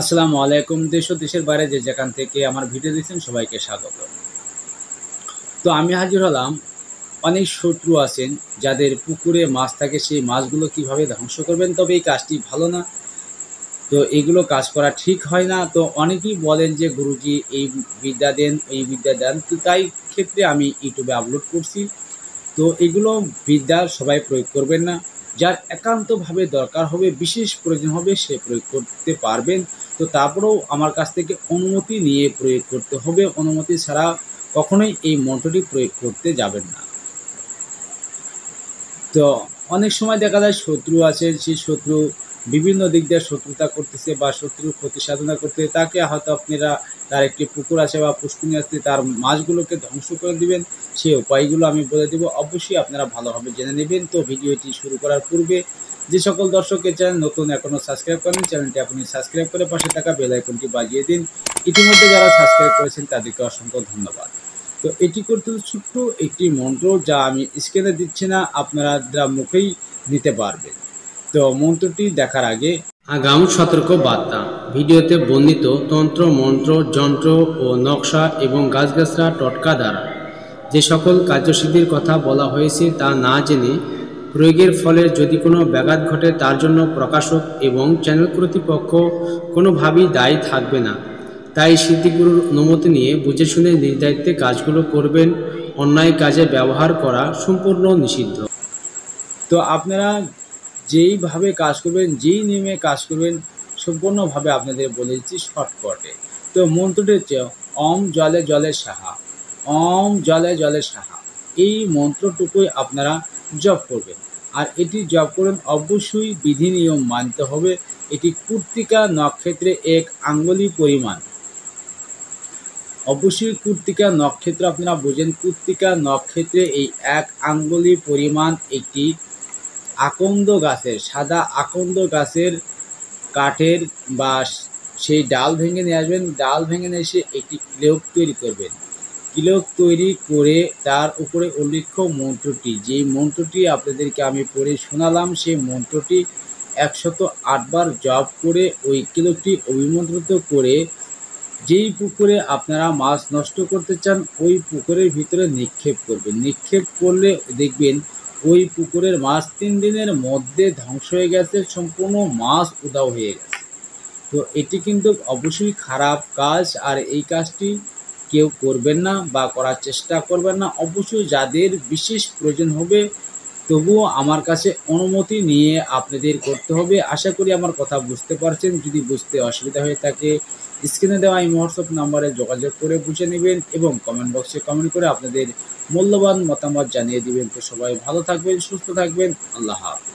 আসসালামু আলাইকুম। দেশ ও দেশের বাইরে যে যেখান থেকে আমার ভিডিও দেখছেন সবাইকে স্বাগত। তো আমি হাজির হলাম, অনেক শত্রু আছেন যাদের পুকুরে মাছ থাকে সেই মাছগুলো কিভাবে ধ্বংস করবেন, তবে এই কাজটি ভালো না। তো এগুলো কাজ করা ঠিক হয় না। তো অনেকেই বলেন যে গুরুজি এই বিদ্যা দেন, এই বিদ্যা দেন। তো তাই ক্ষেত্রে আমি ইউটিউবে আপলোড করছি। তো এগুলো বিদ্যা সবাই প্রয়োগ করবেন না। যার একান্তভাবে দরকার হবে, বিশেষ প্রয়োজন হবে সে প্রয়োগ করতে পারবেন। তো তারপরেও আমার কাছ থেকে অনুমতি নিয়ে প্রয়োগ করতে হবে। অনুমতি ছাড়া কখনোই এই মন্ত্রটি প্রয়োগ করতে যাবেন না। তো অনেক সময় দেখা যায় শত্রু আছে, সেই শত্রু বিভিন্ন দিক দিয়ে শত্রুতা করতেছে বা শত্রুর ক্ষতি সাধনা করতে তাকে হয়তো আপনারা তার একটি পুকুর আছে বা পুষ্কুনি আছে তার মাছগুলোকে ধ্বংস করে দিবেন। সেই উপায়গুলো আমি বলে দেব, অবশ্যই আপনারা ভালোভাবে জেনে নেবেন। তো ভিডিওটি শুরু করার পূর্বে যে সকল দর্শক এই চ্যানেল নতুন এখনও সাবস্ক্রাইব করেন, চ্যানেলটি এখনই সাবস্ক্রাইব করে পাশে থাকা বেল আইকনটি বাজিয়ে দিন। ইতিমধ্যে যারা সাবস্ক্রাইব করেছেন তাদেরকে অসংখ্য ধন্যবাদ। তো এটি করতে হলে ছোট্ট একটি মন্ত্র, যা আমি স্ক্রিনে দিচ্ছি না, আপনারা যা মুখেই নিতে পারবেন। তো মন্ত্রটি দেখার আগে আগাম সতর্ক বার্তা। ভিডিওতে বর্ণিত তন্ত্র মন্ত্র যন্ত্র ও নকশা এবং গাছগাছরা টটকা দ্বারা যে সকল কার্যসিদ্ধির কথা বলা হয়েছে তা না জেনে প্রয়োগের ফলে যদি কোনো ব্যাঘাত ঘটে তার জন্য প্রকাশক এবং চ্যানেল কর্তৃপক্ষ কোনোভাবেই দায়ী থাকবে না। তাই সিদ্ধিগুরুর অনুমতি নিয়ে বুঝে শুনে নিজ দায়িত্বে কাজগুলো করবেন। অন্যায় কাজে ব্যবহার করা সম্পূর্ণ নিষিদ্ধ। তো আপনারা যেইভাবে কাজ করবেন, যেই নিয়মে কাজ করবেন, সম্পূর্ণভাবে আপনাদের বলে দিচ্ছি শর্টকাটে। তো মন্ত্রটি হচ্ছে ওম জলে জলে সাহা, ওম জলে জলে সাহা। এই মন্ত্রটুকুই আপনারা জপ করবেন। আর এটি জপ করেন অবশ্যই বিধি নিয়ম মানতে হবে। এটি কৃত্তিকা নক্ষত্রে 1 আঙ্গুলি পরিমাণ। অবশ্যই কৃত্তিকা নক্ষত্র আপনারা বোঝেন, কৃত্তিকা নক্ষত্রে এই 1 আঙ্গুলি পরিমাণ একটি আকন্দ গাছের, সাদা আকন্দ গাছের কাঠের বা সেই ডাল ভেঙে নিয়ে আসবেন। ডাল ভেঙে নিয়ে এসে একটি কিলক তৈরি করবেন। কিলক তৈরি করে তার উপরে উল্লেখ্য মন্ত্রটি, যেই মন্ত্রটি আপনাদেরকে আমি পড়ে শোনালাম, সেই মন্ত্রটি 108 বার জপ করে ওই কিলকটি অভিমন্ত্রিত করে যেই পুকুরে আপনারা মাছ নষ্ট করতে চান ওই পুকুরের ভিতরে নিক্ষেপ করবেন। নিক্ষেপ করলে দেখবেন ওই পুকুরের মাছ 3 দিনের মধ্যে ধ্বংস হয়ে গেছে, সম্পূর্ণ মাছ উধাও হয়ে গেছে। তো এটি কিন্তু অবশ্যই খারাপ কাজ, আর এই কাজটি কেউ করবেন না বা করার চেষ্টা করবেন না। অবশ্যই যাদের বিশেষ প্রয়োজন হবে তবুও আমার কাছে অনুমতি নিয়ে আপনাদের করতে হবে। আশা করি আমার কথা বুঝতে পারছেন। যদি বুঝতে অসুবিধা হয়ে থাকে স্ক্রিনে দেওয়া এই হোয়াটসঅ্যাপ নাম্বারে যোগাযোগ করে বুঝে নেবেন এবং কমেন্ট বক্সে কমেন্ট করে আপনাদের মূল্যবান মতামত জানিয়ে দিবেন। তো সবাই ভালো থাকবেন, সুস্থ থাকবেন। আল্লাহ হাফেজ।